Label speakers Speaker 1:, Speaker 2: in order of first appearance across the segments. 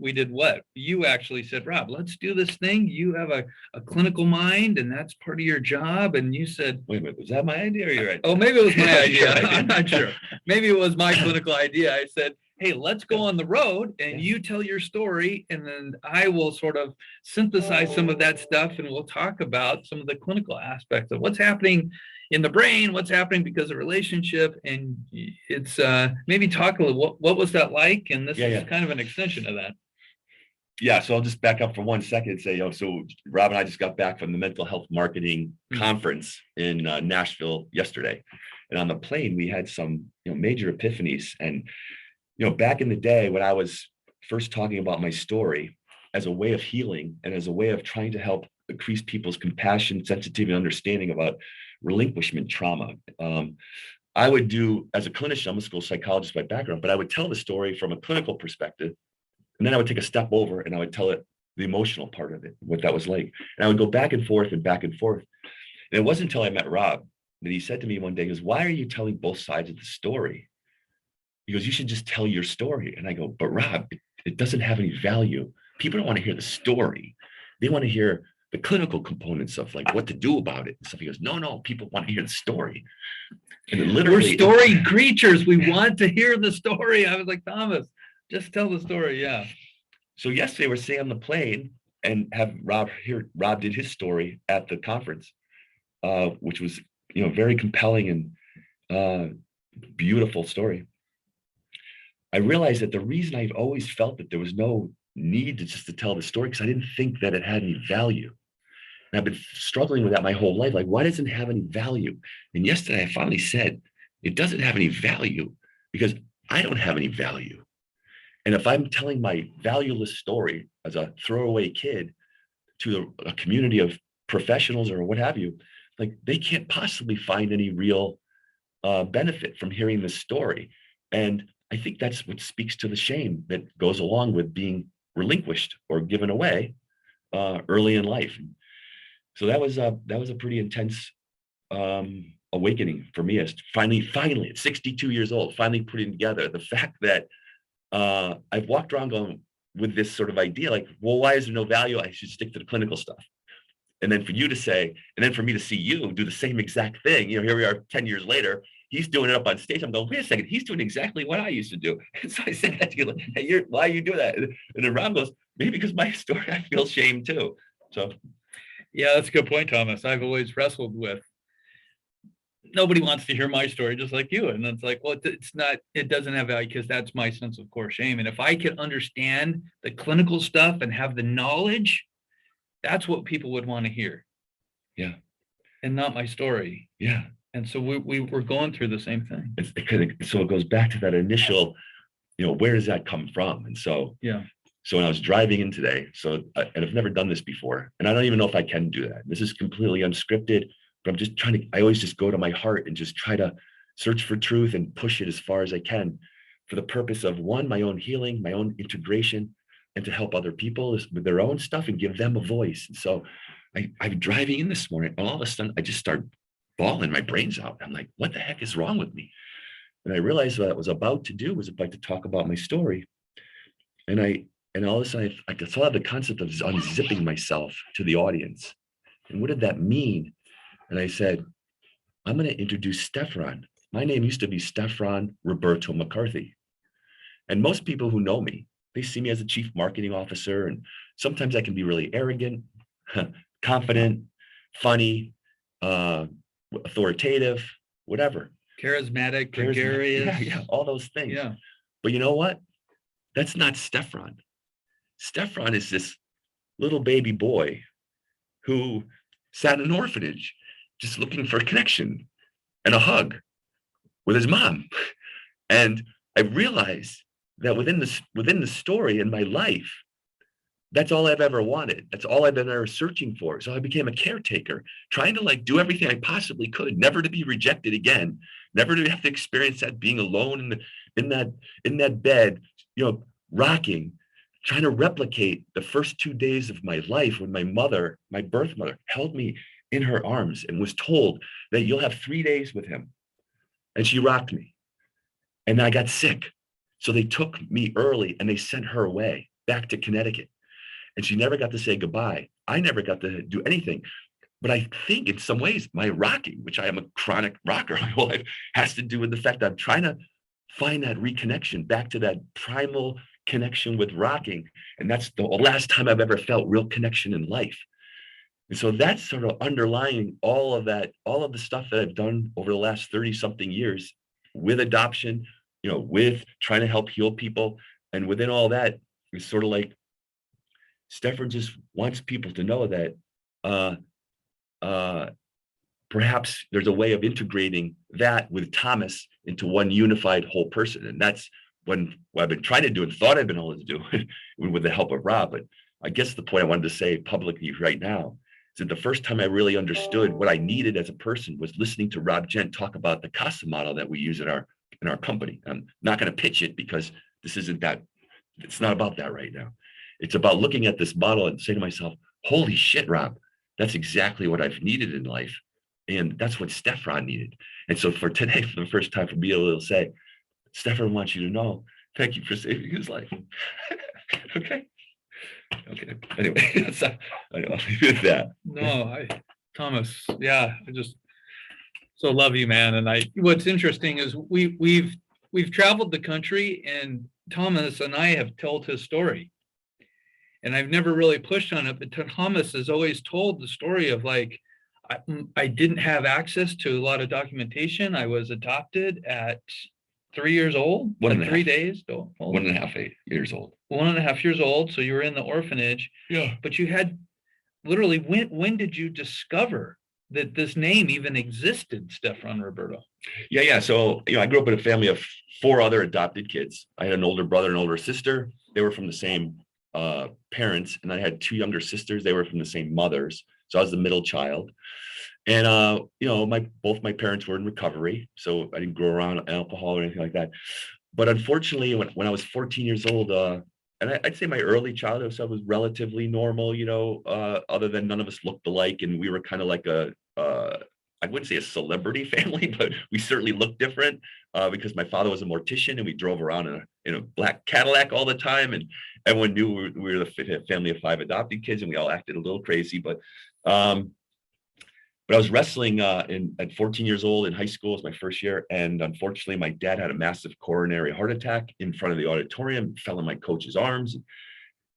Speaker 1: we did what? You actually said, Rob, let's do this thing. You have a clinical mind, and that's part of your job. And you said,
Speaker 2: wait a minute, was that my idea or your idea?
Speaker 1: Oh, maybe it was my idea. I'm not sure. Maybe it was my clinical idea. I said, hey, let's go on the road and you tell your story, and then I will sort of synthesize some of that stuff, and we'll talk about some of the clinical aspects of what's happening in the brain, what's happening because of relationship. And it's maybe talk a little, what was that like? And this is kind of an extension of that.
Speaker 2: Yeah, so I'll just back up for 1 second and say, so Rob and I just got back from the mental health marketing conference in Nashville yesterday. And on the plane, we had some major epiphanies. And back in the day when I was first talking about my story as a way of healing and as a way of trying to help increase people's compassion, sensitivity, and understanding about relinquishment trauma, I would do, as a clinician, I'm a school psychologist by background, but I would tell the story from a clinical perspective. And then I would take a step over and I would tell it the emotional part of it, what that was like. And I would go back and forth and back and forth. And it wasn't until I met Rob that he said to me one day, he goes, why are you telling both sides of the story? He goes, you should just tell your story. And I go, but Rob, it doesn't have any value. People don't want to hear the story. They want to hear the clinical components of like what to do about it and stuff. He goes, no, people want to hear the story. And it literally,
Speaker 1: we're story creatures. We want to hear the story. I was like, Thomas, just tell the story. Yeah.
Speaker 2: So yesterday we're sitting on the plane and have Rob here. Rob did his story at the conference, which was, very compelling and beautiful story. I realized that the reason I've always felt that there was no need to tell the story, because I didn't think that it had any value. And I've been struggling with that my whole life. Like, why doesn't it have any value? And yesterday I finally said, it doesn't have any value because I don't have any value. And if I'm telling my valueless story as a throwaway kid to a community of professionals or what have you, like they can't possibly find any real benefit from hearing this story. And I think that's what speaks to the shame that goes along with being relinquished or given away early in life. So that was a pretty intense awakening for me as finally at 62 years old, finally putting together the fact that I've walked around going with this sort of idea, like, well, why is there no value? I should stick to the clinical stuff. And then for you to say, and then for me to see you do the same exact thing, here we are 10 years later, he's doing it up on stage. I'm going, wait a second, he's doing exactly what I used to do. And so I said that to you, like, hey, why you do that? And then Rob goes, maybe because my story, I feel shame too. So.
Speaker 1: Yeah, that's a good point, Thomas. I've always wrestled with, nobody wants to hear my story just like you. And it's like, well, it doesn't have value because that's my sense of core shame. And if I could understand the clinical stuff and have the knowledge, that's what people would want to hear.
Speaker 2: Yeah.
Speaker 1: And not my story.
Speaker 2: Yeah.
Speaker 1: And so we were going through the same thing.
Speaker 2: So it goes back to that initial, where does that come from? And so,
Speaker 1: yeah.
Speaker 2: So when I was driving in today, and I've never done this before, and I don't even know if I can do that. This is completely unscripted. But I'm just I always just go to my heart and just try to search for truth and push it as far as I can for the purpose of one, my own healing, my own integration, and to help other people with their own stuff and give them a voice. And so I'm driving in this morning and all of a sudden I just start bawling my brains out. I'm like, what the heck is wrong with me? And I realized what I was about to do was about to talk about my story. And all of a sudden I saw the concept of unzipping myself to the audience. And what did that mean? And I said, I'm going to introduce Stefan. My name used to be Stefan Roberto McCarthy. And most people who know me, they see me as a chief marketing officer. And sometimes I can be really arrogant, confident, funny, authoritative, whatever.
Speaker 1: Charismatic, gregarious.
Speaker 2: Yeah, all those things.
Speaker 1: Yeah.
Speaker 2: But you know what? That's not Stefan. Stefan is this little baby boy who sat in an orphanage just looking for a connection and a hug with his mom. And I realized that within the story in my life, that's all I've ever wanted. That's all I've been ever searching for. So I became a caretaker, trying to do everything I possibly could, never to be rejected again, never to have to experience that being alone in that bed, rocking, trying to replicate the first 2 days of my life when my birth mother, held me in her arms and was told that you'll have 3 days with him. And she rocked me. And I got sick. So they took me early and they sent her away. back to Connecticut. And she never got to say goodbye. I never got to do anything. But I think in some ways, my rocking, which I am a chronic rocker my whole life, has to do with the fact that I'm trying to find that reconnection back to that primal connection with rocking. And that's the last time I've ever felt real connection in life. And so that's sort of underlying all of that, all of the stuff that I've done over the last 30 something years with adoption, with trying to help heal people. And within all that, it's sort of like Stefan just wants people to know that perhaps there's a way of integrating that with Thomas into one unified whole person. And that's what I've been trying to do and thought I've been able to do with the help of Rob. But I guess the point I wanted to say publicly right now is that the first time I really understood what I needed as a person was listening to Rob Gent talk about the CASA model that we use in our company. I'm not going to pitch it because it's not about that right now. It's about looking at this model and saying to myself, holy shit, Rob, that's exactly what I've needed in life. And that's what Stefan needed. And so for today, for the first time, for me to say, Stefan wants you to know, thank you for saving his life. Okay. Anyway, I know, I'll leave it at that.
Speaker 1: No, Thomas, yeah, I just so love you, man. And what's interesting is we've traveled the country, and Thomas and I have told his story. And I've never really pushed on it, but Thomas has always told the story of like, I didn't have access to a lot of documentation. I was adopted at 3 years old, like 3 days old.
Speaker 2: 1.5 years old.
Speaker 1: 1.5 years old. So you were in the orphanage.
Speaker 2: Yeah.
Speaker 1: But you had literally, when did you discover that this name even existed, Stefan Roberto?
Speaker 2: Yeah. So, I grew up in a family of 4 other adopted kids. I had an older brother and older sister. They were from the same parents, and I had 2 younger sisters. They were from the same mothers. So I was the middle child. And both my parents were in recovery, so I didn't grow around alcohol or anything like that. But unfortunately, when I was 14 years old, and I'd say my early childhood so was relatively normal, other than none of us looked alike, and we were kind of like I wouldn't say a celebrity family, but we certainly looked different because my father was a mortician, and we drove around in a black Cadillac all the time, and everyone knew we were the family of 5 adopted kids, and we all acted a little crazy, but I was wrestling at 14 years old in high school. It was my first year. And unfortunately, my dad had a massive coronary heart attack in front of the auditorium, fell in my coach's arms,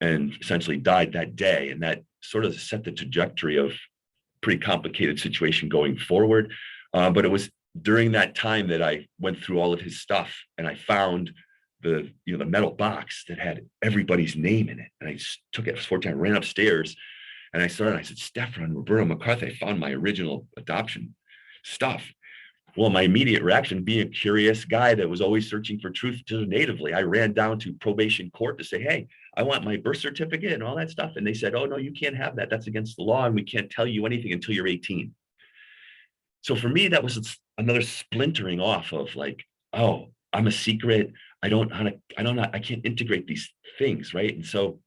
Speaker 2: and essentially died that day. And that sort of set the trajectory of pretty complicated situation going forward. But it was during that time that I went through all of his stuff, and I found the metal box that had everybody's name in it. And I just took it. I was 14, I ran upstairs. And I said, Stefan Roberto McCarthy, I found my original adoption stuff. Well, my immediate reaction, being a curious guy that was always searching for truth to natively, I ran down to probation court to say, hey, I want my birth certificate and all that stuff. And they said, oh, no, you can't have that. That's against the law. And we can't tell you anything until you're 18. So for me, that was another splintering off of like, oh, I'm a secret. I can't integrate these things. Right. And so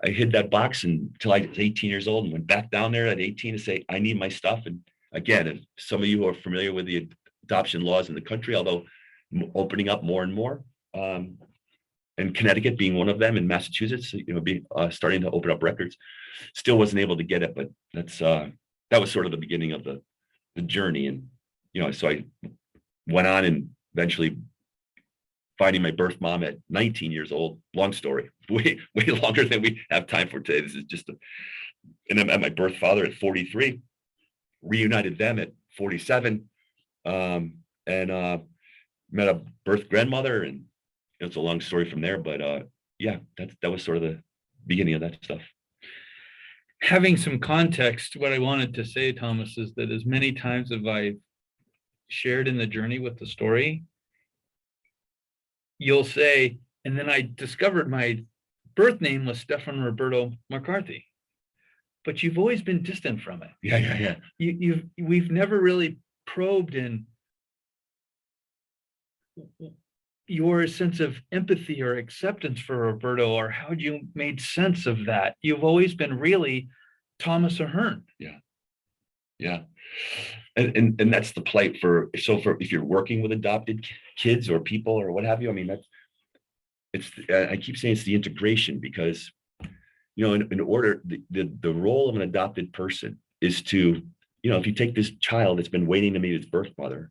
Speaker 2: I hid that box until I was 18 years old and went back down there at 18 to say, I need my stuff. And again, if some of you are familiar with the adoption laws in the country, although opening up more and more, and Connecticut being one of them, in Massachusetts, starting to open up records, still wasn't able to get it. But that was sort of the beginning of the journey. And, so I went on and eventually finding my birth mom at 19 years old. Long story, way longer than we have time for today. This is just and I met my birth father at 43, reunited them at 47, and met a birth grandmother, and it's a long story from there. But yeah, that was sort of the beginning of that stuff.
Speaker 1: Having some context, what I wanted to say, Thomas, is that as many times as I've shared in the journey with the story, you'll say, and then I discovered my birth name was Stefan Roberto McCarthy, but you've always been distant from it.
Speaker 2: Yeah.
Speaker 1: We've never really probed in your sense of empathy or acceptance for Roberto, or how you made sense of that. You've always been really Thomas Ahern.
Speaker 2: Yeah. And that's the plight for if you're working with adopted kids or people or what have you, I mean, I keep saying it's the integration because, in order, the role of an adopted person is to, if you take this child that's been waiting to meet its birth mother,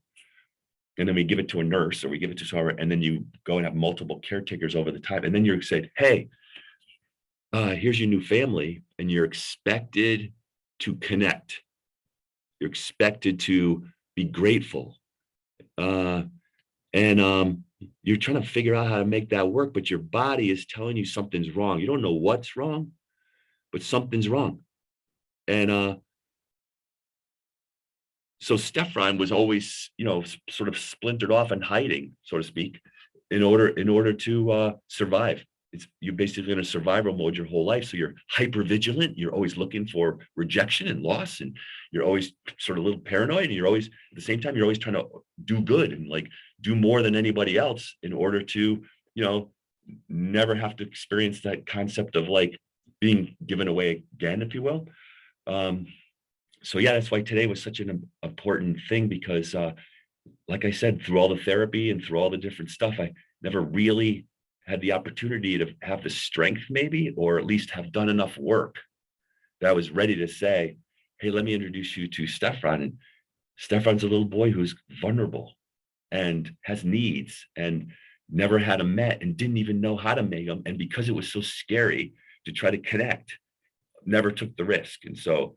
Speaker 2: and then we give it to a nurse or we give it to someone, and then you go and have multiple caretakers over the time. And then you're said, hey, here's your new family, and you're expected to connect. You're expected to be grateful. And you're trying to figure out how to make that work, but your body is telling you something's wrong. You don't know what's wrong, but something's wrong. And so Stefan was always, sort of splintered off and hiding, so to speak, in order to survive. You're basically in a survival mode your whole life. So you're hyper vigilant. You're always looking for rejection and loss, and you're always sort of a little paranoid. And you're always, at the same time, you're always trying to do good and like do more than anybody else in order to, never have to experience that concept of like being given away again, if you will. So yeah, that's why today was such an important thing, because like I said, through all the therapy and through all the different stuff, I never really had the opportunity to have the strength, maybe, or at least have done enough work that I was ready to say, hey, let me introduce you to Stefan. And Stefan's a little boy who's vulnerable and has needs and never had them met and didn't even know how to make them. And because it was so scary to try to connect, never took the risk. And so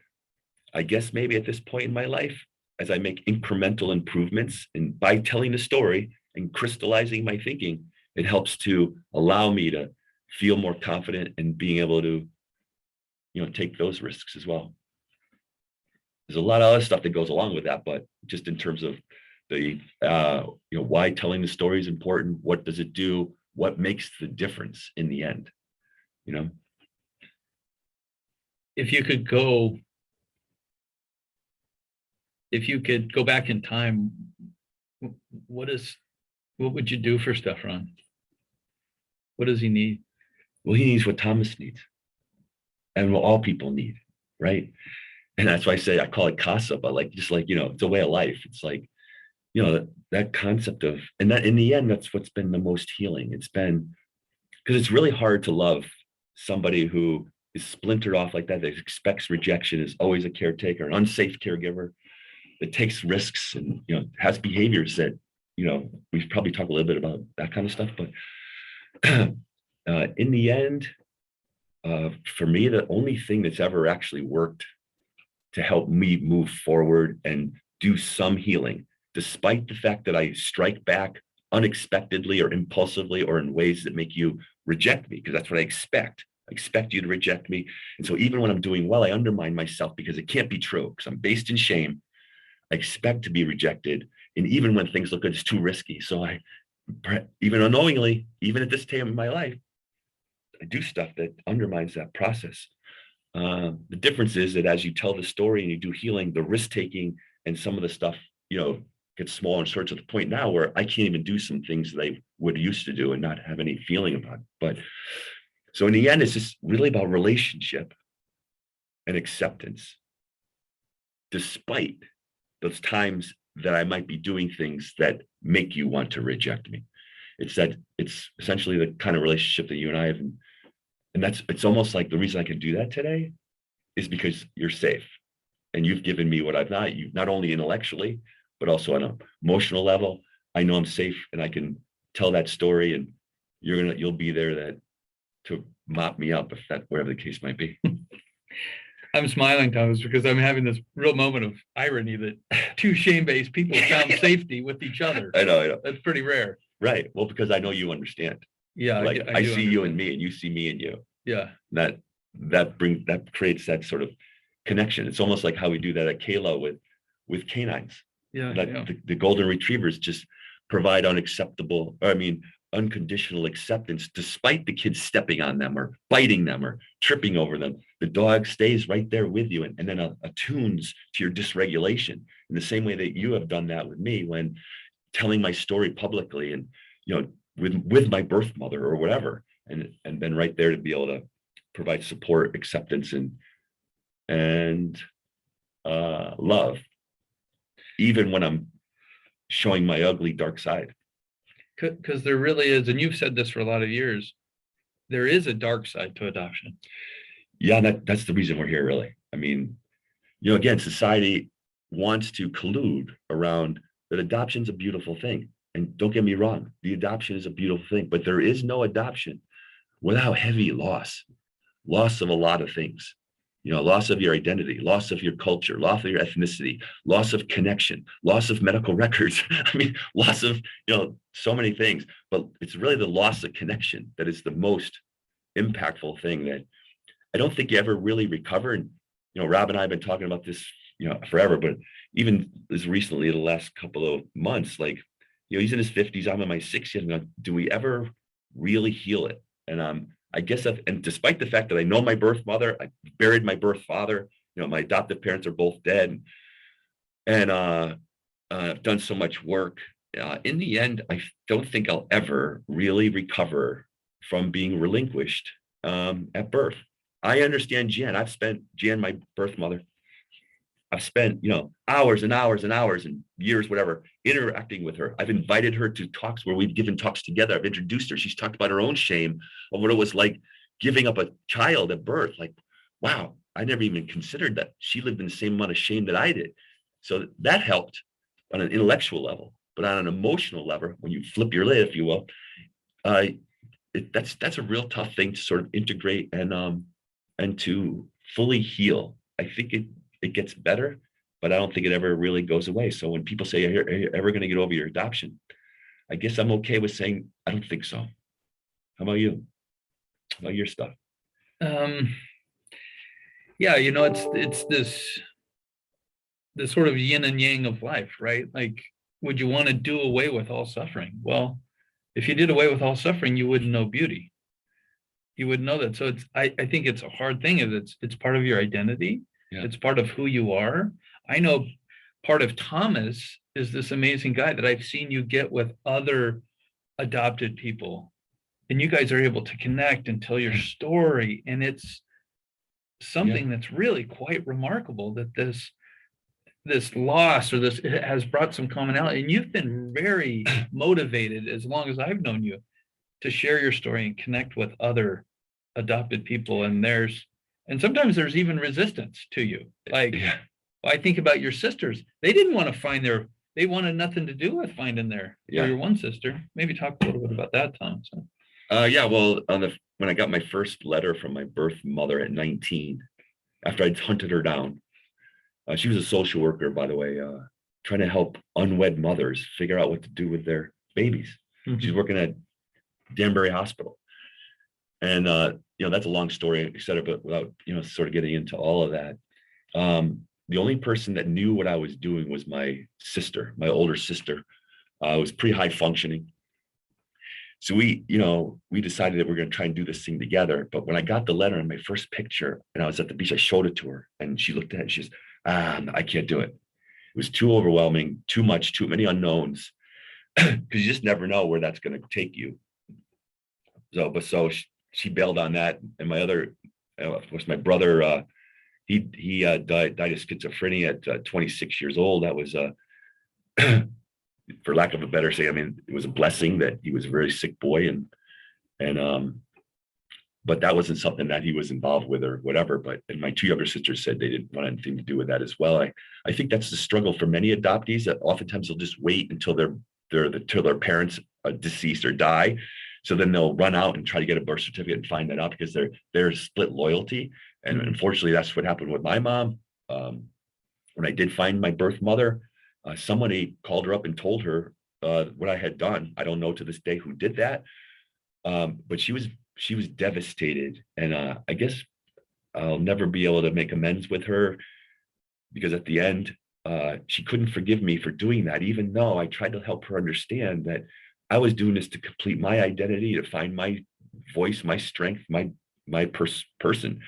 Speaker 2: I guess maybe at this point in my life, as I make incremental improvements and by telling the story and crystallizing my thinking, it helps to allow me to feel more confident and being able to, take those risks as well. There's a lot of other stuff that goes along with that, but just in terms of the, why telling the story is important, what does it do, what makes the difference in the end,
Speaker 1: If you could go back in time, what would you do for Stefan? What does he need?
Speaker 2: Well, he needs what Thomas needs and what all people need, right? And that's why I say I call it casa, but it's a way of life. It's like, that concept of, and that in the end, that's what's been the most healing. It's been, because it's really hard to love somebody who is splintered off like that expects rejection, is always a caretaker, an unsafe caregiver, that takes risks and, has behaviors that, we've probably talked a little bit about that kind of stuff, but in the end, for me, the only thing that's ever actually worked to help me move forward and do some healing, despite the fact that I strike back unexpectedly or impulsively or in ways that make you reject me, because that's what I expect. I expect you to reject me. And so even when I'm doing well, I undermine myself because it can't be true, because I'm based in shame. I expect to be rejected. And even when things look good, it's too risky. So I, even unknowingly, even at this time in my life, I do stuff that undermines that process. The difference is that as you tell the story and you do healing, the risk taking and some of the stuff, gets small and short to the point now where I can't even do some things that I would used to do and not have any feeling about. But so in the end, it's just really about relationship and acceptance, despite those times that I might be doing things that make you want to reject me. It's essentially the kind of relationship that you and I have. And it's almost like the reason I can do that today is because you're safe and you've given me what I've not only intellectually, but also on an emotional level. I know I'm safe and I can tell that story, and you'll be there to mop me up, if that, whatever the case might be.
Speaker 1: I'm smiling, Thomas, because I'm having this real moment of irony that two shame-based people found safety with each other.
Speaker 2: I know.
Speaker 1: That's pretty rare.
Speaker 2: Right. Well, because I know you understand.
Speaker 1: Yeah.
Speaker 2: I see you and me, and you see me and you.
Speaker 1: Yeah.
Speaker 2: That creates that sort of connection. It's almost like how we do that at Kayla with canines.
Speaker 1: Yeah.
Speaker 2: The golden retrievers just provide unconditional acceptance, despite the kids stepping on them or biting them or tripping over them. The dog stays right there with you and then attunes to your dysregulation in the same way that you have done that with me when telling my story publicly and, with my birth mother or whatever, and been right there to be able to provide support, acceptance, and love, even when I'm showing my ugly dark side.
Speaker 1: Because there really is, and you've said this for a lot of years, there is a dark side to adoption.
Speaker 2: Yeah, that's the reason we're here, really. I mean, again, society wants to collude around that adoption's a beautiful thing. And don't get me wrong, the adoption is a beautiful thing, but there is no adoption without heavy loss of a lot of things. Loss of your identity, loss of your culture, loss of your ethnicity, loss of connection, loss of medical records. I mean, loss of, so many things, but it's really the loss of connection that is the most impactful thing that I don't think you ever really recover. And, Rob and I have been talking about this, forever, but even as recently, the last couple of months, like, he's in his 50s, I'm in my 60s. And do we ever really heal it? And I guess, and despite the fact that I know my birth mother, I buried my birth father, my adoptive parents are both dead, and I've done so much work. In the end, I don't think I'll ever really recover from being relinquished at birth. I understand Jan. Jan, my birth mother, I've spent, hours and hours and hours and years, whatever, interacting with her. I've invited her to talks where we've given talks together. I've introduced her. She's talked about her own shame of what it was like giving up a child at birth. Like, wow, I never even considered that. She lived in the same amount of shame that I did. So that helped on an intellectual level, but on an emotional level, when you flip your lid, if you will, that's a real tough thing to sort of integrate and to fully heal. I think it gets better, but I don't think it ever really goes away. So when people say, are you ever going to get over your adoption? I guess I'm okay with saying, I don't think so. How about you? How about your stuff?
Speaker 1: Yeah, it's this sort of yin and yang of life, right? Like, would you want to do away with all suffering? Well, if you did away with all suffering, you wouldn't know beauty. You wouldn't know that. So I think it's a hard thing. It's part of your identity. Yeah. It's part of who you are. I know part of Thomas is this amazing guy that I've seen you get with other adopted people, and you guys are able to connect and tell your story. And it's something that's really quite remarkable that this loss or this, it has brought some commonality. And you've been very motivated as long as I've known you to share your story and connect with other adopted people. And sometimes there's even resistance to you. Like, I think about your sisters. They didn't want to they wanted nothing to do with finding your one sister. Maybe talk a little bit about that, Tom. So.
Speaker 2: Well, when I got my first letter from my birth mother at 19, after I'd hunted her down, she was a social worker, by the way, trying to help unwed mothers figure out what to do with their babies. Mm-hmm. She's working at Danbury Hospital. And, that's a long story, et cetera, but without, sort of getting into all of that. The only person that knew what I was doing was my sister, my older sister. Was pretty high functioning. So we decided that we're going to try and do this thing together. But when I got the letter and my first picture and I was at the beach, I showed it to her and she looked at it and she says, I can't do it. It was too overwhelming, too much, too many unknowns, because you just never know where that's going to take you. So she bailed on that. And my other, of course, my brother, he died of schizophrenia at 26 years old. That was for lack of a better say, I mean, it was a blessing that he was a very sick boy, but that wasn't something that he was involved with or whatever. And my two younger sisters said they didn't want anything to do with that as well. I think that's the struggle for many adoptees, that oftentimes they'll just wait until till their parents are deceased or die. So then they'll run out and try to get a birth certificate and find that out because they're split loyalty. And unfortunately, that's what happened with my mom. When I did find my birth mother, somebody called her up and told her what I had done. I don't know to this day who did that, but she was devastated, and I guess I'll never be able to make amends with her, because at the end, she couldn't forgive me for doing that, even though I tried to help her understand that I was doing this to complete my identity, to find my voice, my strength, my person.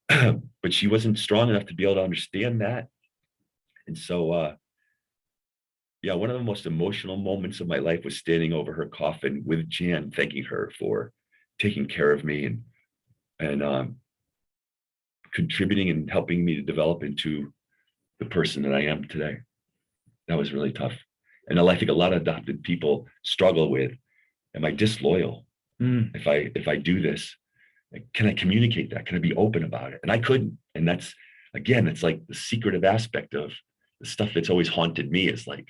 Speaker 2: But she wasn't strong enough to be able to understand that. And so, one of the most emotional moments of my life was standing over her coffin with Jan, thanking her for taking care of me and contributing and helping me to develop into the person that I am today. That was really tough. And I think a lot of adopted people struggle with, am I disloyal?
Speaker 1: Mm.
Speaker 2: If I do this, can I communicate that? Can I be open about it? And I couldn't. And that's, again, it's like the secretive aspect of the stuff that's always haunted me is like,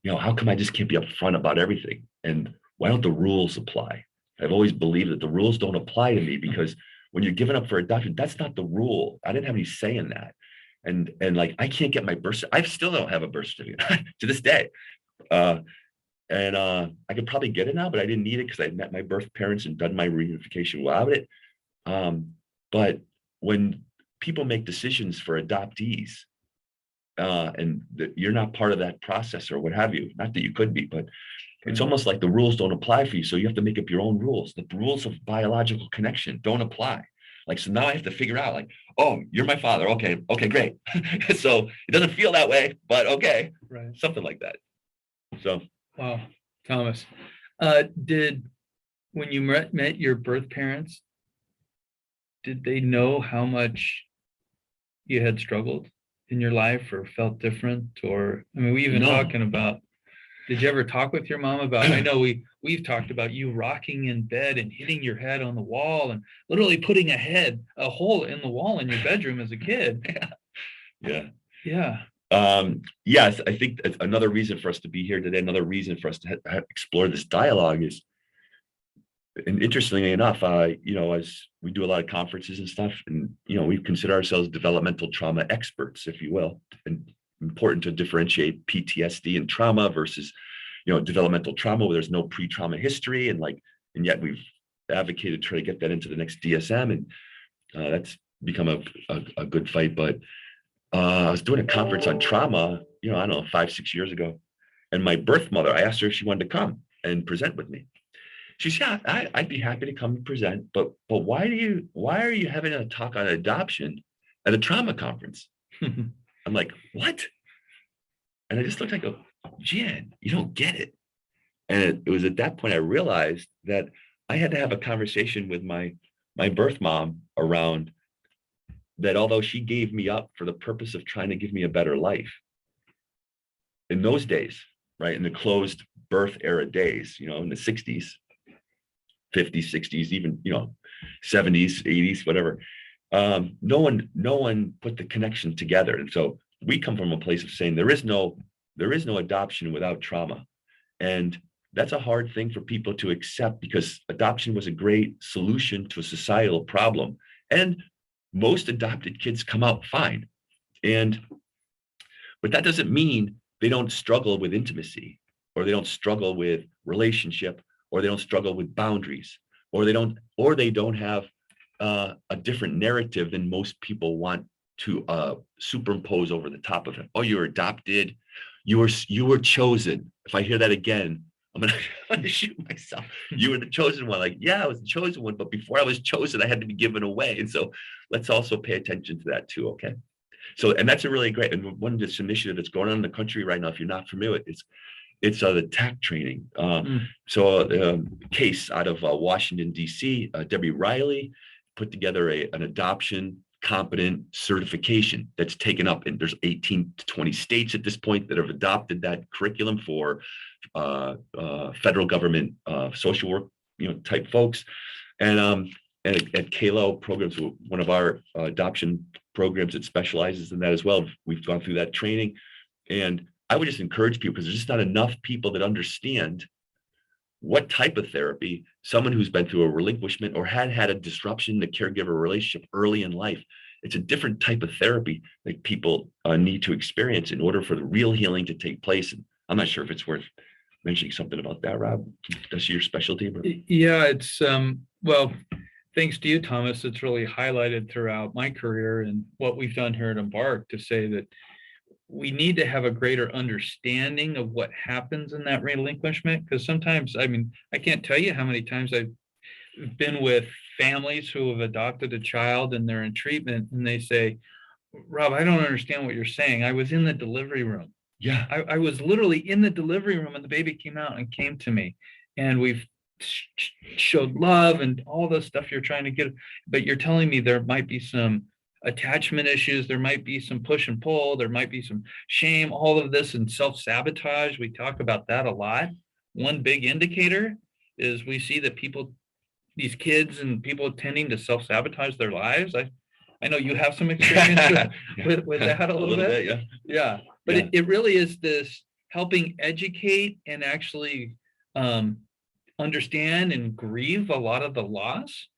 Speaker 2: how come I just can't be upfront about everything? And why don't the rules apply? I've always believed that the rules don't apply to me, because when you're giving up for adoption, that's not the rule. I didn't have any say in that. And like, I can't get my birth. I still don't have a birth certificate to this day. I could probably get it now, but I didn't need it because I met my birth parents and done my reunification without it. But when people make decisions for adoptees, and you're not part of that process or what have you, not that you could be, but it's almost like the rules don't apply for you. So you have to make up your own rules. The rules of biological connection don't apply. Like, so now I have to figure out like, oh, you're my father. Okay, great. So it doesn't feel that way, but okay.
Speaker 1: Right.
Speaker 2: Something like that. So.
Speaker 1: Wow. Thomas, when you met your birth parents, did they know how much you had struggled in your life or felt different? Or, I mean, we even talking about, did you ever talk with your mom about, I know we've talked about you rocking in bed and hitting your head on the wall and literally putting a hole in the wall in your bedroom as a kid.
Speaker 2: Yeah.
Speaker 1: Yeah.
Speaker 2: Yes, I think another reason for us to be here today, another reason for us to explore this dialogue is, and interestingly enough, as we do a lot of conferences and stuff, and, we consider ourselves developmental trauma experts, if you will, and important to differentiate PTSD and trauma versus, developmental trauma where there's no pre-trauma history. And yet we've advocated to try to get that into the next DSM. And that's become a good fight. But I was doing a conference on trauma, I don't know, 5-6 years ago. And my birth mother, I asked her if she wanted to come and present with me. She said, yeah, I'd be happy to come and present, but why are you having a talk on adoption at a trauma conference? I'm like, what? And I just looked, I go, Jan, you don't get it. And it was at that point I realized that I had to have a conversation with my birth mom around that. Although she gave me up for the purpose of trying to give me a better life, in those days, right, in the closed birth era days, in the 60s, 50s, 60s, even, 70s, 80s, whatever. No one put the connection together. And so we come from a place of saying there is no adoption without trauma. And that's a hard thing for people to accept, because adoption was a great solution to a societal problem. And most adopted kids come out fine. But that doesn't mean they don't struggle with intimacy, or they don't struggle with relationship, or they don't struggle with boundaries, or they don't have a different narrative than most people want to superimpose over the top of it. Oh, you were adopted, you were chosen. If I hear that again, I'm gonna shoot myself. You were the chosen one. Like, yeah, I was the chosen one, but before I was chosen, I had to be given away. And so let's also pay attention to that too. Okay. So, and that's a really great, and one of this initiative that's going on in the country right now, if you're not familiar with it, it's the TAC training. So case out of Washington, D.C., Debbie Riley put together an adoption competent certification that's taken up, and there's 18 to 20 states at this point that have adopted that curriculum for federal government social work type folks. And at KALO programs, one of our adoption programs that specializes in that as well, we've gone through that training. And I would just encourage people, because there's just not enough people that understand what type of therapy someone who's been through a relinquishment or had a disruption in the caregiver relationship early in life. It's a different type of therapy that people need to experience in order for the real healing to take place. And I'm not sure if it's worth mentioning something about that, Rob. That's your specialty.
Speaker 1: Yeah, it's well, thanks to you, Thomas. It's really highlighted throughout my career and what we've done here at Embark to say that we need to have a greater understanding of what happens in that relinquishment. Because sometimes, I mean, I can't tell you how many times I've been with families who have adopted a child and they're in treatment and they say, Rob, I don't understand what you're saying. I was in the delivery room.
Speaker 2: Yeah.
Speaker 1: I was literally in the delivery room and the baby came out and came to me. And we've showed love and all the stuff you're trying to get. But you're telling me there might be some attachment issues. There might be some push and pull. There might be some shame, all of this, and self-sabotage. We talk about that a lot. One big indicator is we see that these kids and people tending to self-sabotage their lives. I know you have some experience with that a little bit.
Speaker 2: Yeah.
Speaker 1: Yeah. But
Speaker 2: Yeah.
Speaker 1: it really is this helping educate and actually understand and grieve a lot of the loss.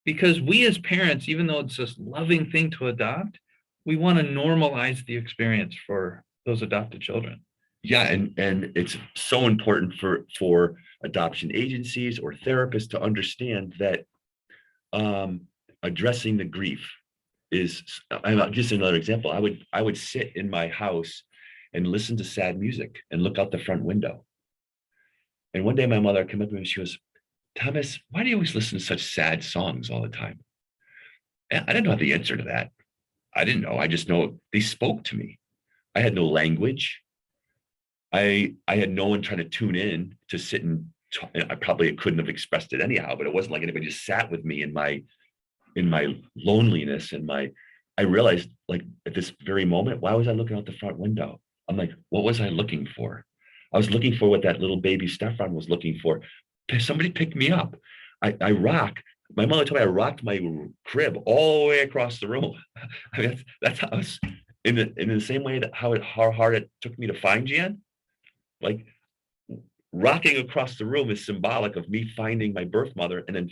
Speaker 1: Because we as parents, even though it's this loving thing to adopt, we want to normalize the experience for those adopted children.
Speaker 2: Yeah, and it's so important for adoption agencies or therapists to understand that addressing the grief is. Just another example. I would sit in my house and listen to sad music and look out the front window. And one day my mother came up to me and she goes, "Thomas, why do you always listen to such sad songs all the time?" And I didn't know the answer to that. I didn't know. I just know they spoke to me. I had no language. I had no one trying to tune in to sit and talk. I probably couldn't have expressed it anyhow, but it wasn't like anybody just sat with me in my loneliness and my. I realized, like, at this very moment, why was I looking out the front window? I'm like, what was I looking for? I was looking for what that little baby Stefan was looking for. Somebody picked me up. I rock. My mother told me I rocked my crib all the way across the room. I mean, that's how I was in the same way that how hard it took me to find Jan. Like, rocking across the room is symbolic of me finding my birth mother, and then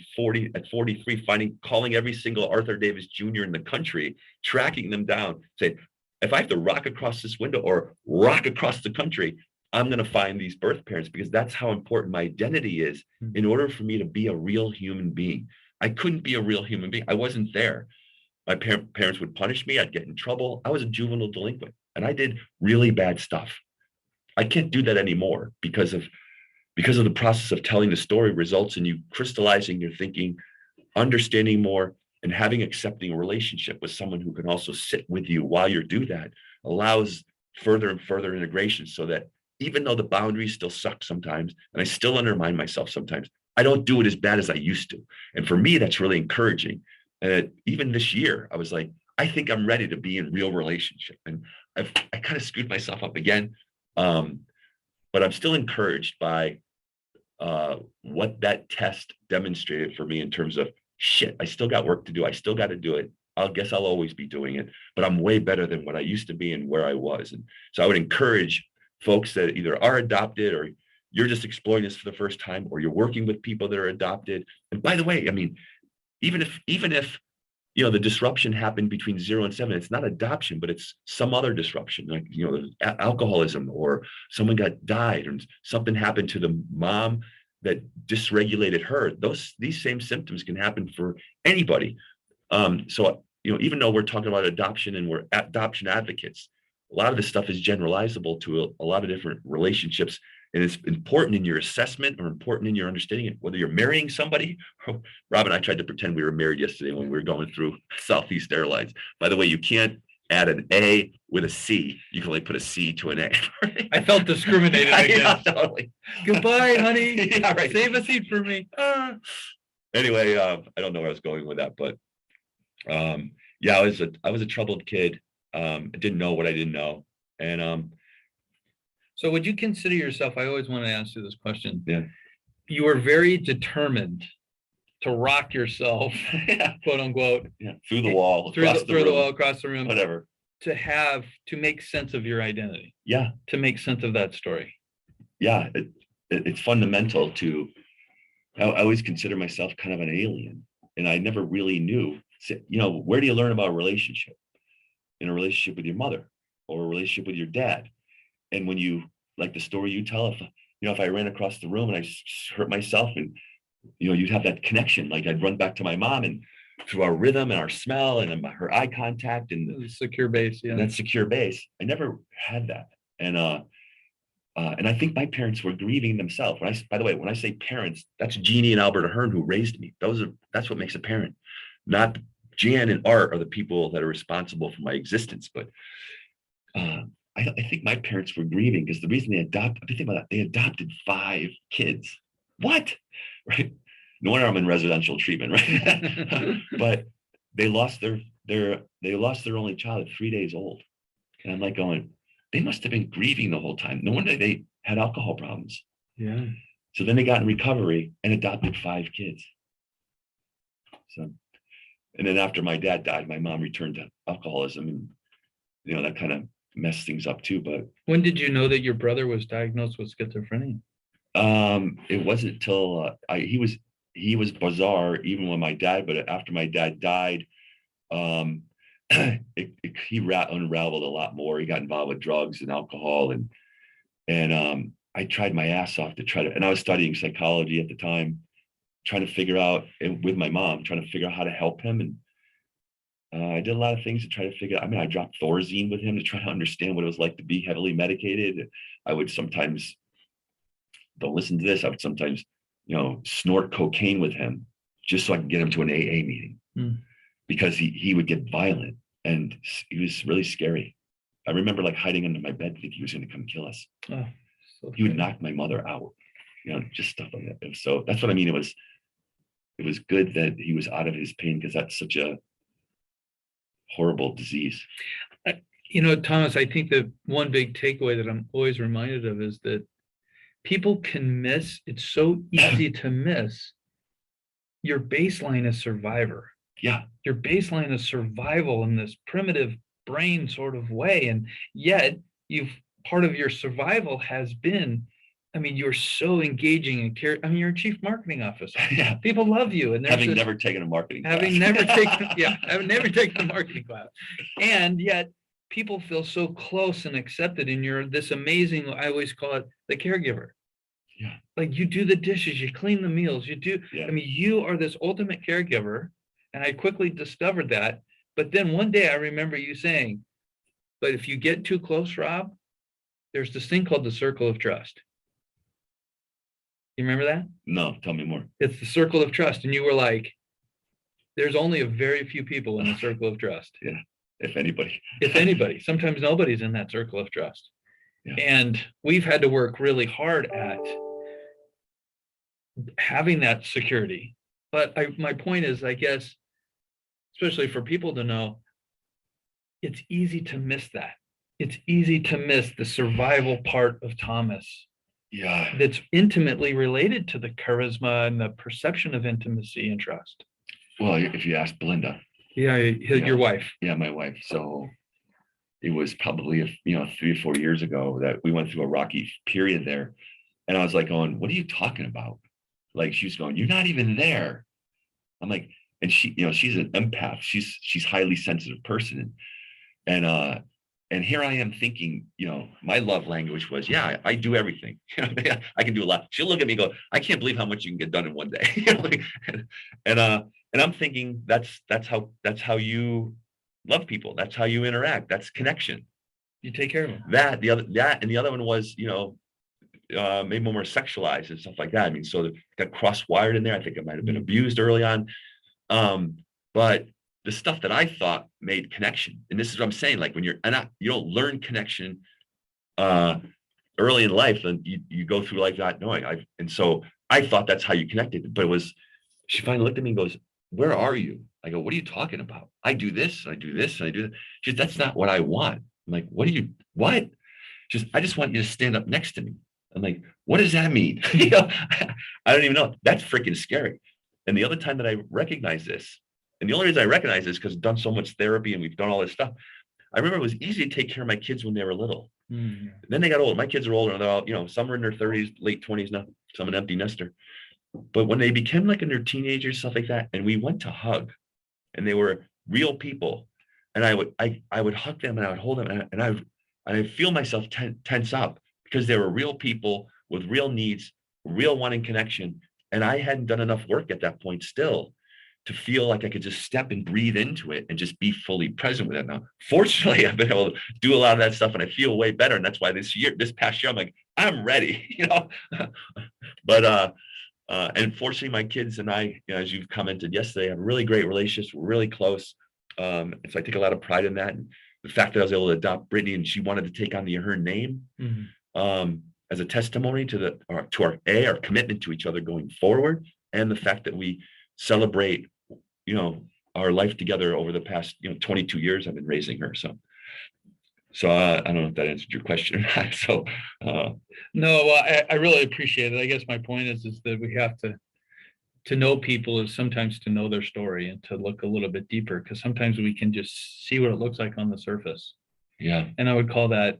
Speaker 2: at 43 calling every single Arthur Davis Jr. in the country, tracking them down, saying, if I have to rock across this window or rock across the country, I'm going to find these birth parents, because that's how important my identity is in order for me to be a real human being. I couldn't be a real human being. I wasn't there. My parents would punish me. I'd get in trouble. I was a juvenile delinquent and I did really bad stuff. I can't do that anymore because of the process of telling the story results in you crystallizing your thinking, understanding more, and having accepting a relationship with someone who can also sit with you while you do that allows further and further integration, so that even though the boundaries still suck sometimes, and I still undermine myself sometimes, I don't do it as bad as I used to. And for me, that's really encouraging. And even this year, I was like, I think I'm ready to be in real relationship. And I kind of screwed myself up again. But I'm still encouraged by what that test demonstrated for me in terms of, shit, I still got work to do. I still got to do it. I guess I'll always be doing it, but I'm way better than what I used to be and where I was. And so I would encourage folks that either are adopted, or you're just exploring this for the first time, or you're working with people that are adopted. And by the way, I mean, even if the disruption happened between 0 and 7, it's not adoption, but it's some other disruption, like alcoholism, or someone died, or something happened to the mom that dysregulated her. These same symptoms can happen for anybody. So even though we're talking about adoption and we're adoption advocates, a lot of this stuff is generalizable to a lot of different relationships. And it's important in your assessment, or important in your understanding, whether you're marrying somebody. Rob and I tried to pretend we were married yesterday when we were going through Southeast Airlines. By the way, you can't add an A with a C. You can only put a C to an A.
Speaker 1: I felt discriminated against.
Speaker 2: Yeah, totally.
Speaker 1: Goodbye, honey.
Speaker 2: Yeah, right.
Speaker 1: Save a seat for me.
Speaker 2: Anyway, I don't know where I was going with that, but yeah, I was a troubled kid. I didn't know what I didn't know. And
Speaker 1: so would you consider yourself, I always want to ask you this question.
Speaker 2: Yeah.
Speaker 1: You were very determined to rock yourself, quote unquote.
Speaker 2: Yeah. Through the wall,
Speaker 1: through the wall, across the room.
Speaker 2: Whatever.
Speaker 1: To make sense of your identity.
Speaker 2: Yeah.
Speaker 1: To make sense of that story.
Speaker 2: Yeah. It's fundamental to, I always consider myself kind of an alien, and I never really knew, where do you learn about a relationship? In a relationship with your mother, or a relationship with your dad. And when you, like the story you tell, if I ran across the room and I hurt myself, and you'd have that connection, like I'd run back to my mom, and through our rhythm and our smell and her eye contact and
Speaker 1: secure base. Yeah.
Speaker 2: That secure base. I never had that. And I think my parents were grieving themselves. By the way, when I say parents, that's Jeannie and Albert Ahern who raised me. That's what makes a parent. Not Jan and Art are the people that are responsible for my existence. But I think my parents were grieving, because the reason they adopted 5 kids. What? Right? No wonder I'm in residential treatment, right? But they lost they lost their only child at 3 days old. And I'm like going, they must have been grieving the whole time. No wonder they had alcohol problems.
Speaker 1: Yeah.
Speaker 2: So then they got in recovery and adopted 5 kids. So, and then after my dad died, my mom returned to alcoholism, and that kind of messed things up too. But
Speaker 1: When did you know that your brother was diagnosed with schizophrenia?
Speaker 2: it wasn't till he was bizarre even when my dad, but after my dad died, he unraveled a lot more. He got involved with drugs and alcohol, and I tried my ass off to try to, and I was studying psychology at the time, trying to figure out, and with my mom, trying to figure out how to help him. And I did a lot of things to try to figure out. I mean, I dropped Thorazine with him to try to understand what it was like to be heavily medicated. I would sometimes, don't listen to this, I would sometimes, snort cocaine with him just so I could get him to an AA meeting, because he would get violent, and he was really scary. I remember like hiding under my bed thinking he was going to come kill us.
Speaker 1: Oh, so
Speaker 2: he would knock my mother out, just stuff like that. So that's what I mean. It was good that he was out of his pain, because that's such a horrible disease.
Speaker 1: Thomas, I think that one big takeaway that I'm always reminded of is that people can miss, it's so easy to miss your baseline as survivor.
Speaker 2: Yeah.
Speaker 1: Your baseline is survival in this primitive brain sort of way. And yet part of your survival has been, you're so engaging and you're a chief marketing officer.
Speaker 2: Yeah.
Speaker 1: People love you. And
Speaker 2: having never taken a marketing class.
Speaker 1: Having never taken a marketing class. And yet people feel so close and accepted, and you're this amazing, I always call it the caregiver.
Speaker 2: Yeah.
Speaker 1: Like, you do the dishes, you clean the meals, you do,
Speaker 2: yeah.
Speaker 1: You are this ultimate caregiver. And I quickly discovered that. But then one day I remember you saying, but if you get too close, Rob, there's this thing called the circle of trust. You remember that?
Speaker 2: No, tell me more.
Speaker 1: It's the circle of trust. And you were like, there's only a very few people in the circle of trust.
Speaker 2: Yeah. If anybody.
Speaker 1: If anybody. Sometimes nobody's in that circle of trust.
Speaker 2: Yeah.
Speaker 1: And we've had to work really hard at having that security. But my point is, I guess, especially for people to know, it's easy to miss that. It's easy to miss the survival part of Thomas.
Speaker 2: Yeah.
Speaker 1: That's intimately related to the charisma and the perception of intimacy and trust.
Speaker 2: Well, if you ask Belinda.
Speaker 1: Yeah, your wife.
Speaker 2: Yeah, my wife. So it was probably 3 or 4 years ago that we went through a rocky period there. And I was like going, what are you talking about? Like, she was going, you're not even there. I'm like, and she, she's an empath. She's highly sensitive person. And here I am thinking, my love language was, yeah, I do everything. I can do a lot. She'll look at me and go, I can't believe how much you can get done in one day. And I'm thinking that's how you love people. That's how you interact. That's connection.
Speaker 1: You take care of them.
Speaker 2: And the other one was, maybe more sexualized and stuff like that. So it got cross-wired in there. I think it might have been abused early on. But the stuff that I thought made connection, and this is what I'm saying, like when you don't learn connection early in life, and you go through life not knowing. And so I thought that's how you connected. But she finally looked at me and goes, where are you? I go, what are you talking about? I do this, and I do this, and I do that. She says, that's not what I want. I'm like, what? She says, I just want you to stand up next to me. I'm like, what does that mean? I don't even know. That's freaking scary. And the other time that I recognized this, and the only reason I recognize this is because I've done so much therapy and we've done all this stuff. I remember it was easy to take care of my kids when they were little. Mm-hmm. Then they got old. My kids are older. They're all, some are in their 30s, late 20s now. Some an empty nester. But when they became like in their teenagers, stuff like that, and we went to hug, and they were real people, and I would hug them and I would hold them, and I would feel myself tense up because they were real people with real needs, real wanting connection, and I hadn't done enough work at that point still to feel like I could just step and breathe into it and just be fully present with it. Now, fortunately, I've been able to do a lot of that stuff and I feel way better. And that's why this past year, I'm like, I'm ready, But and fortunately, my kids and I, as you've commented yesterday, have really great relationships. We're really close. And so I take a lot of pride in that. And the fact that I was able to adopt Brittany and she wanted to take on the Ahern name as a testimony to our commitment to each other going forward. And the fact that we celebrate our life together over the past, 22 years I've been raising her. So I don't know if that answered your question or not. So
Speaker 1: No, I really appreciate it. I guess my point is that we have to know people is sometimes to know their story and to look a little bit deeper, because sometimes we can just see what it looks like on the surface.
Speaker 2: yeah.
Speaker 1: And I would call that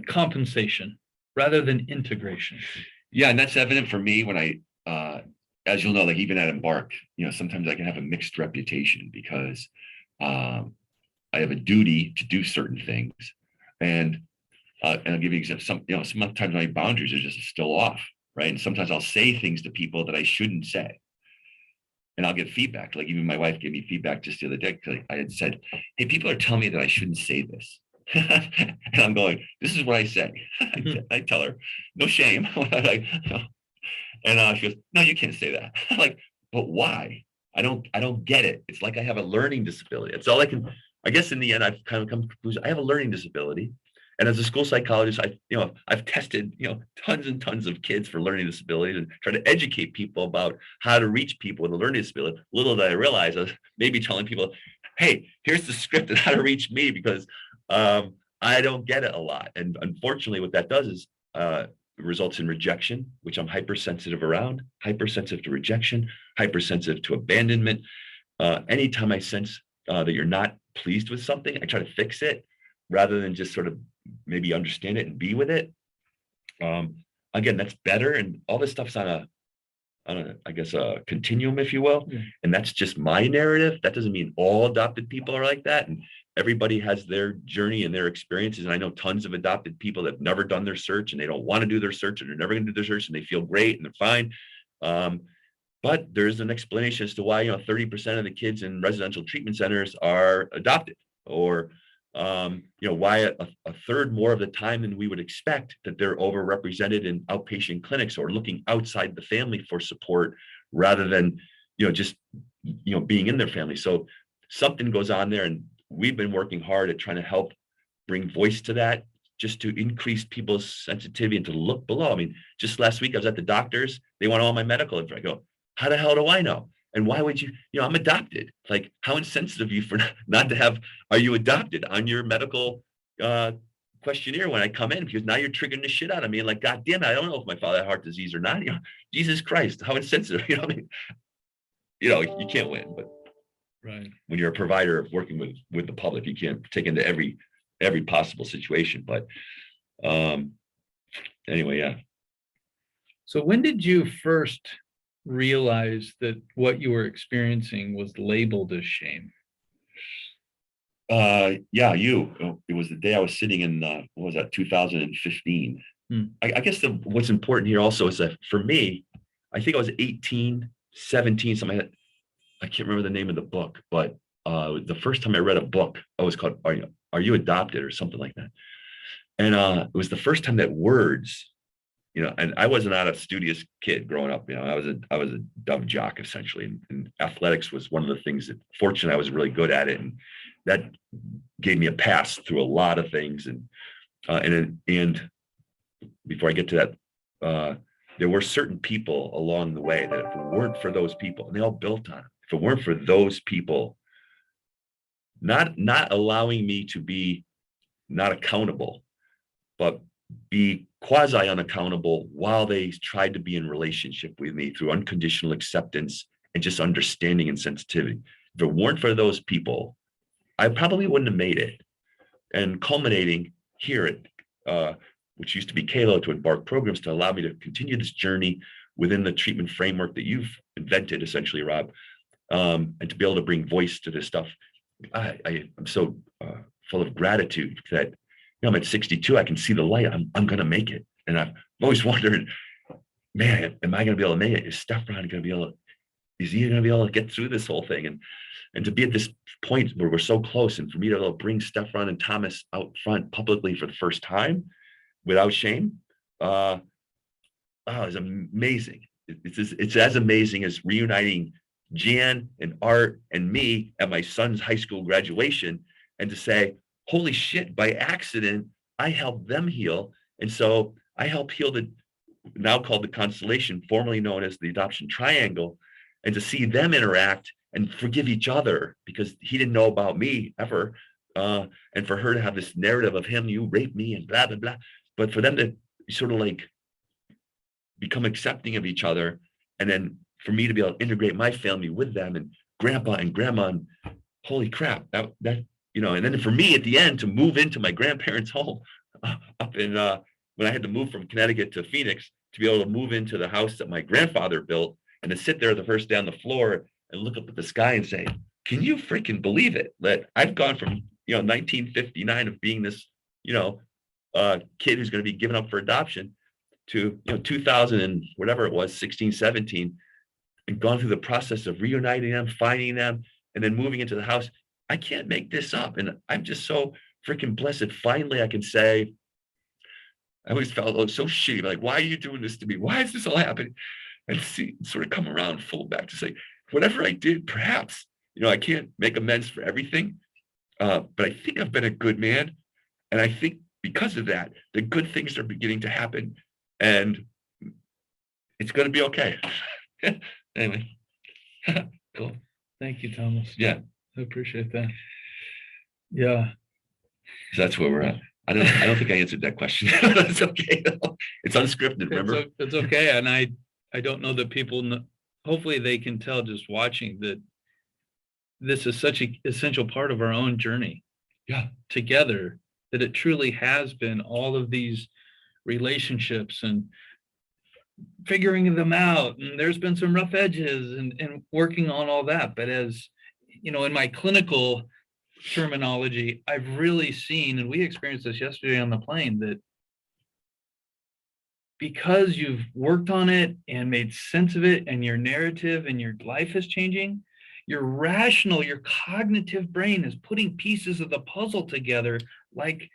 Speaker 1: compensation rather than integration.
Speaker 2: Yeah, and that's evident for me when as you'll know, like even at Embark, sometimes I can have a mixed reputation because I have a duty to do certain things, and I'll give you example. Sometimes my boundaries are just still off, right? And sometimes I'll say things to people that I shouldn't say, and I'll get feedback. Like even my wife gave me feedback just the other day because I had said, "Hey, people are telling me that I shouldn't say this." And I'm going, this is what I say. I tell her, no shame. And she goes, no, you can't say that. I'm like, but why? I don't get it. It's like I have a learning disability. It's all I guess in the end, I've kind of come to the conclusion, I have a learning disability. And as a school psychologist, I've tested, tons and tons of kids for learning disabilities and try to educate people about how to reach people with a learning disability. Little did I realize I was maybe telling people, hey, here's the script on how to reach me, because I don't get it a lot. And unfortunately, what that does is results in rejection, which I'm hypersensitive around, hypersensitive to rejection, hypersensitive to abandonment. Anytime I sense that you're not pleased with something, I try to fix it rather than just sort of maybe understand it and be with it. Again, that's better. And all this stuff's on a, I guess, a continuum, if you will.
Speaker 1: Yeah.
Speaker 2: And that's just my narrative. That doesn't mean all adopted people are like that. And everybody has their journey and their experiences. And I know tons of adopted people that have never done their search and they don't want to do their search and they're never going to do their search and they feel great and they're fine. But there's an explanation as to why, 30% of the kids in residential treatment centers are adopted, or why a third more of the time than we would expect that they're overrepresented in outpatient clinics or looking outside the family for support rather than, just, being in their family. So something goes on there, and we've been working hard at trying to help bring voice to that, just to increase people's sensitivity and to look below. I mean, just last week I was at the doctor's, they want all my medical info. I go, how the hell do I know? And why would you, I'm adopted. Like, how insensitive of you for not to have, are you adopted on your medical questionnaire when I come in? Because now you're triggering the shit out of me. And like, God damn it, I don't know if my father had heart disease or not. Jesus Christ, how insensitive, I mean, you can't win, but
Speaker 1: right.
Speaker 2: When you're a provider working with the public, you can't take into every possible situation. But anyway, yeah.
Speaker 1: So when did you first realize that what you were experiencing was labeled as shame?
Speaker 2: It was the day I was sitting in what was that, 2015. I guess what's important here also is that for me, I think I was 18, 17, something like that. I can't remember the name of the book, but the first time I read a book, it was called Are You Adopted or something like that. And it was the first time that words, and I was not a studious kid growing up. I was a dumb jock essentially, and athletics was one of the things that, fortunately, I was really good at it, and that gave me a pass through a lot of things. And before I get to that, there were certain people along the way that if it weren't for those people, and they all built on it, if it weren't for those people, not allowing me to be not accountable, but be quasi unaccountable while they tried to be in relationship with me through unconditional acceptance and just understanding and sensitivity. If it weren't for those people, I probably wouldn't have made it. And culminating here at which used to be Kalo, to Embark programs, to allow me to continue this journey within the treatment framework that you've invented, essentially, Rob, and to be able to bring voice to this stuff. I'm so full of gratitude that I'm at 62. I can see the light. I'm going to make it. And I've always wondered, man, am I going to be able to make it? Is Stefan going to be able to, is he going to be able to get through this whole thing? And to be at this point where we're so close, and for me to be able to bring Stefan and Thomas out front publicly for the first time without shame, it's amazing. It's as amazing as reuniting Jan and Art and me at my son's high school graduation, and to say, holy shit, by accident, I helped them heal. And so I helped heal the, now called the Constellation, formerly known as the Adoption Triangle, and to see them interact and forgive each other because he didn't know about me ever. And for her to have this narrative of him, you raped me and blah, blah, blah. But for them to sort of like become accepting of each other. And then for me to be able to integrate my family with them and grandpa and grandma, and holy crap, that, and then for me at the end to move into my grandparents' home up in, when I had to move from Connecticut to Phoenix, to be able to move into the house that my grandfather built and to sit there the first day on the floor and look up at the sky and say, can you freaking believe it? That I've gone from, 1959 of being this, kid who's going to be given up for adoption to, 2000 and whatever it was, 16, 17, and gone through the process of reuniting them, finding them, and then moving into the house. I can't make this up. And I'm just so freaking blessed. Finally, I can say, I always felt so shitty. Like, why are you doing this to me? Why is this all happening? And see, sort of come around full back to say, whatever I did, perhaps, I can't make amends for everything. But I think I've been a good man. And I think because of that, the good things are beginning to happen. And it's going to be okay. Anyway. Cool.
Speaker 1: Thank you, Thomas.
Speaker 2: Yeah.
Speaker 1: I appreciate that. Yeah.
Speaker 2: So that's where we're at. I don't think I answered that question. It's okay. It's unscripted, remember?
Speaker 1: It's okay. And I don't know that people know, hopefully they can tell just watching that this is such an essential part of our own journey.
Speaker 2: Yeah.
Speaker 1: Together, that it truly has been all of these relationships and figuring them out. And there's been some rough edges and working on all that. But as in my clinical terminology, I've really seen, and we experienced this yesterday on the plane, that because you've worked on it and made sense of it, and your narrative and your life is changing, your rational, your cognitive brain is putting pieces of the puzzle together, like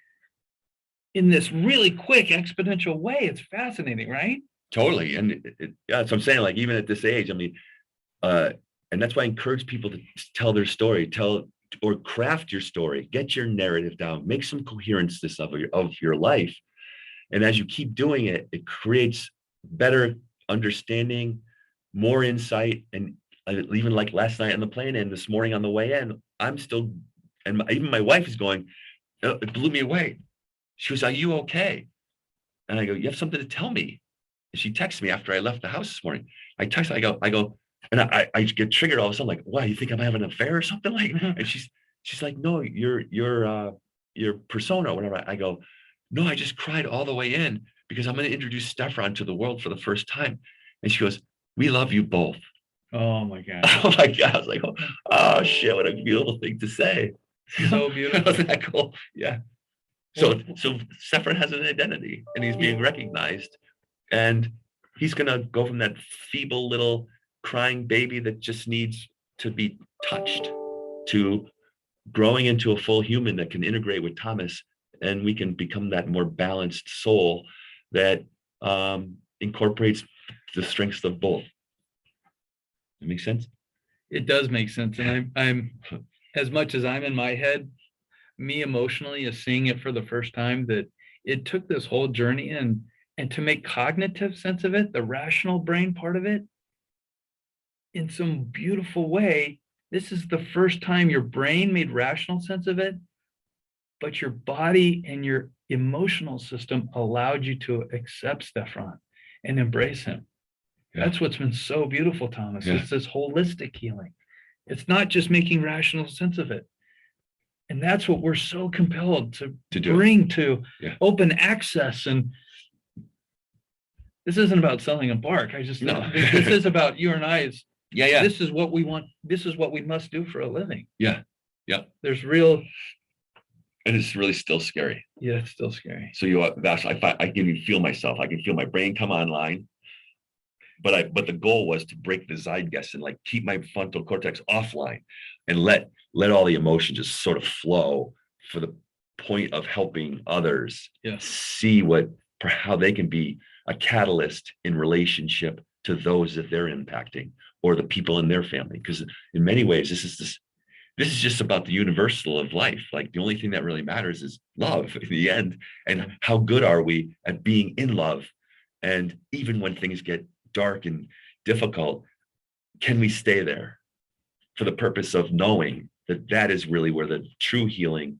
Speaker 1: in this really quick exponential way. It's fascinating, right?
Speaker 2: Totally. And yeah, so I'm saying, like, even at this age, I mean, and that's why I encourage people to tell their story, or craft your story, get your narrative down, make some coherence of your life. And as you keep doing it, it creates better understanding, more insight. And even like last night on the plane and this morning on the way in, I'm still, and even my wife is going, it blew me away. She was, are you okay? And I go, you have something to tell me. And she texted me after I left the house this morning. I text, I go, and I get triggered all of a sudden, like, wow, you think I'm having an affair or something? Like, and she's like, no, your persona, whatever. I go, no, I just cried all the way in because I'm going to introduce Stefan to the world for the first time. And she goes, we love you both.
Speaker 1: Oh my God.
Speaker 2: Oh my God. I was like, oh shit, what a beautiful thing to say.
Speaker 1: So beautiful.
Speaker 2: Wasn't that cool? Yeah. So Stefan has an identity and he's being recognized, and he's going to go from that feeble little crying baby that just needs to be touched to growing into a full human that can integrate with Thomas, and we can become that more balanced soul that incorporates the strengths of both. That makes sense?
Speaker 1: It does make sense. And I'm as much as I'm in my head, me emotionally is seeing it for the first time, that it took this whole journey and to make cognitive sense of it, the rational brain part of it, in some beautiful way. This is the first time your brain made rational sense of it, but your body and your emotional system allowed you to accept Stefan and embrace him. Yeah. That's what's been so beautiful, Thomas. Yeah. It's this holistic healing. It's not just making rational sense of it. And that's what we're so compelled to bring to open access. And this isn't about selling a bark. This is about you and I's. Yeah. This is what we want. This is what we must do for a living.
Speaker 2: Yeah. Yeah.
Speaker 1: There's real.
Speaker 2: And it's really still scary.
Speaker 1: Yeah, it's still scary.
Speaker 2: So I can even feel myself. I can feel my brain come online. But the goal was to break the zeitgeist and like keep my frontal cortex offline and let all the emotion just sort of flow for the point of helping others see how they can be a catalyst in relationship to those that they're impacting or the people in their family. Because in many ways, this is just about the universal of life. Like the only thing that really matters is love in the end. And how good are we at being in love? And even when things get dark and difficult, can we stay there for the purpose of knowing that that is really where the true healing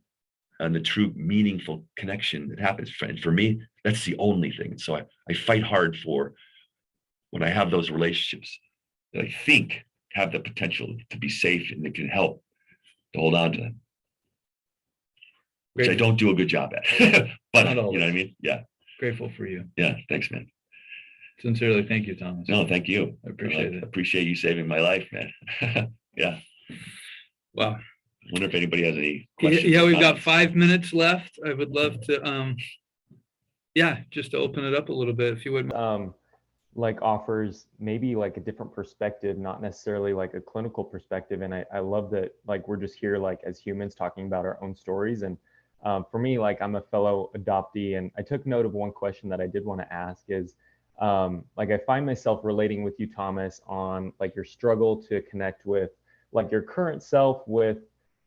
Speaker 2: and the true meaningful connection that happens. And for me, that's the only thing. So I fight hard for when I have those relationships that I think have the potential to be safe and that can help to hold on to them. Which I don't do a good job at. But you know what I mean? Yeah.
Speaker 1: Grateful for you.
Speaker 2: Yeah. Thanks, man.
Speaker 1: Sincerely, thank you, Thomas.
Speaker 2: No, thank you.
Speaker 1: I appreciate it.
Speaker 2: Appreciate you saving my life, man. Yeah.
Speaker 1: Wow.
Speaker 2: I wonder if anybody has any questions.
Speaker 1: Yeah, we've got 5 minutes left. I would love to, just to open it up a little bit, if you wouldn't.
Speaker 3: Like offers maybe like a different perspective, not necessarily like a clinical perspective. And I love that, like, we're just here like as humans talking about our own stories. And for me, like, I'm a fellow adoptee, and I took note of one question that I did want to ask is, like, I find myself relating with you, Thomas, on like your struggle to connect with like your current self with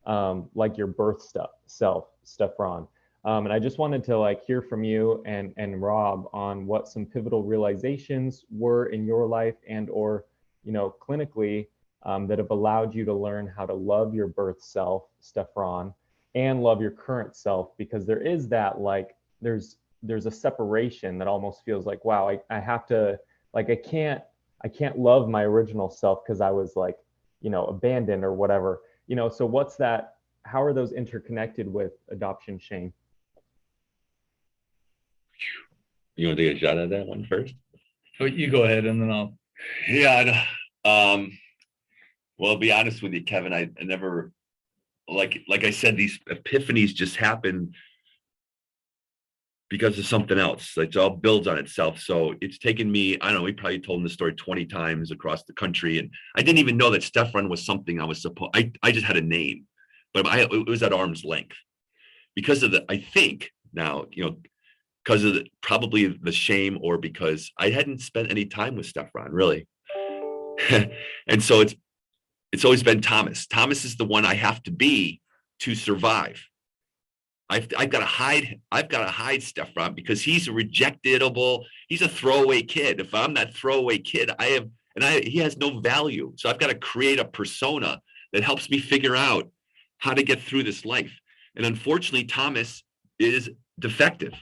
Speaker 3: like your birth self, Stefan. And I just wanted to like hear from you and Rob on what some pivotal realizations were in your life and or, you know, clinically that have allowed you to learn how to love your birth self, Stefan, and love your current self, because there is that, like, there's a separation that almost feels like, wow, I have to, like, I can't love my original self because I was like, you know, abandoned or whatever, you know. So what's that, how are those interconnected with adoption, Shane?
Speaker 2: You want to take a shot at that one first?
Speaker 1: Oh, you go ahead and then I'll.
Speaker 2: Yeah. Well, I'll be honest with you, Kevin, I never, like I said, these epiphanies just happen because of something else. Like, it all builds on itself. So it's taken me, I don't know, we probably told him the story 20 times across the country. And I didn't even know that Stefan was something I was supposed, I just had a name, but it was at arm's length because of I think now, you know, because of probably the shame, or because I hadn't spent any time with Stefan, really. And so it's always been Thomas. Thomas is the one I have to be to survive. I've got to hide Stefan because he's a rejectable, he's a throwaway kid. If I'm that throwaway kid, he has no value. So I've got to create a persona that helps me figure out how to get through this life. And unfortunately, Thomas is defective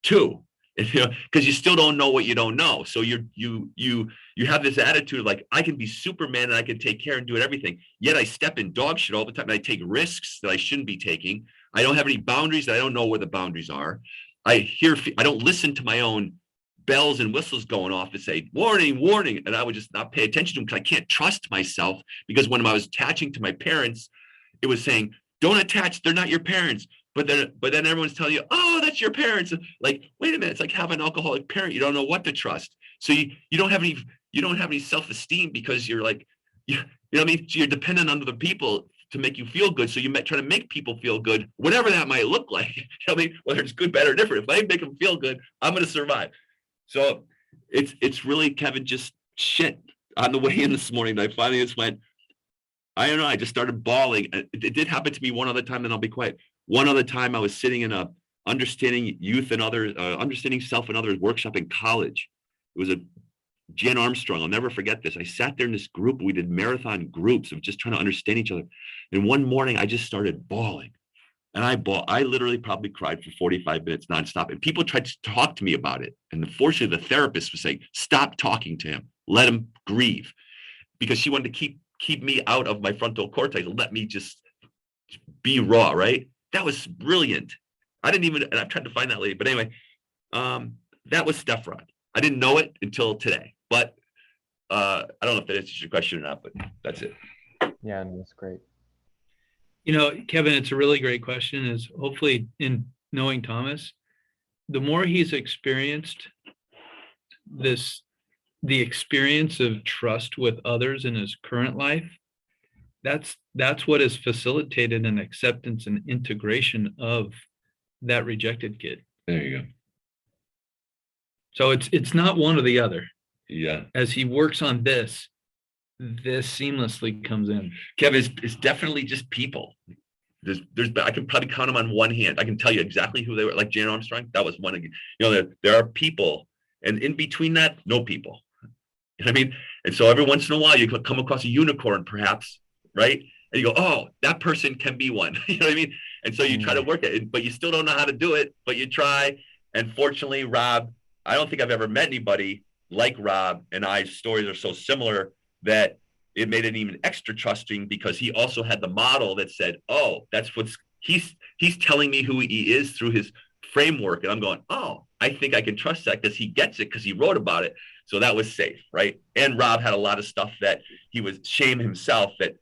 Speaker 2: too, because you still don't know what you don't know. So you have this attitude of like, I can be Superman and I can take care and do everything. Yet I step in dog shit all the time. And I take risks that I shouldn't be taking. I don't have any boundaries. I don't know where the boundaries are. I don't listen to my own bells and whistles going off to say, warning, warning. And I would just not pay attention to them because I can't trust myself, because when I was attaching to my parents, it was saying, don't attach. They're not your parents. But then everyone's telling you, oh, that's your parents. Like, wait a minute, it's like having an alcoholic parent. You don't know what to trust. So you don't have any self-esteem because you're like, you know what I mean? So you're dependent on other people to make you feel good. So you might try to make people feel good, whatever that might look like. You know what I mean? Whether it's good, bad, or different. If I make them feel good, I'm going to survive. So it's really, Kevin, just shit. On the way in this morning, I finally just went, I don't know, I just started bawling. It did happen to me one other time, then I'll be quiet. One other time I was sitting in a understanding youth and others, understanding self and others workshop in college. It was a Jan Armstrong. I'll never forget this. I sat there in this group. We did marathon groups of just trying to understand each other. And one morning I just started bawling. And I literally probably cried for 45 minutes nonstop. And people tried to talk to me about it. And unfortunately, the therapist was saying, stop talking to him. Let him grieve. Because she wanted to keep me out of my frontal cortex and let me just be raw, right? That was brilliant. And I've tried to find that lady, but anyway, that was Stefan. I didn't know it until today, but I don't know if that answers your question or not, but that's it.
Speaker 3: Yeah, no, that's great.
Speaker 1: You know, Kevin, it's a really great question. Is hopefully in knowing Thomas, the more he's experienced the experience of trust with others in his current life, that's what has facilitated an acceptance and integration of that rejected kid.
Speaker 2: There you go.
Speaker 1: So it's not one or the other.
Speaker 2: Yeah.
Speaker 1: As he works on this seamlessly comes in.
Speaker 2: Kevin, it's definitely just people. I can probably count them on one hand. I can tell you exactly who they were. Like Jan Armstrong, that was one. You know, there are people, and in between that, no people. You know what I mean? And so every once in a while, you could come across a unicorn, perhaps, right? And you go, oh, that person can be one. You know what I mean? And so you try to work it, but you still don't know how to do it, but you try. And fortunately, Rob, I don't think I've ever met anybody like Rob, and I's stories are so similar that it made it even extra trusting, because he also had the model that said, oh, that's what's he's telling me who he is through his framework. And I'm going, oh, I think I can trust that because he gets it because he wrote about it. So that was safe, right? And Rob had a lot of stuff that he was shame himself that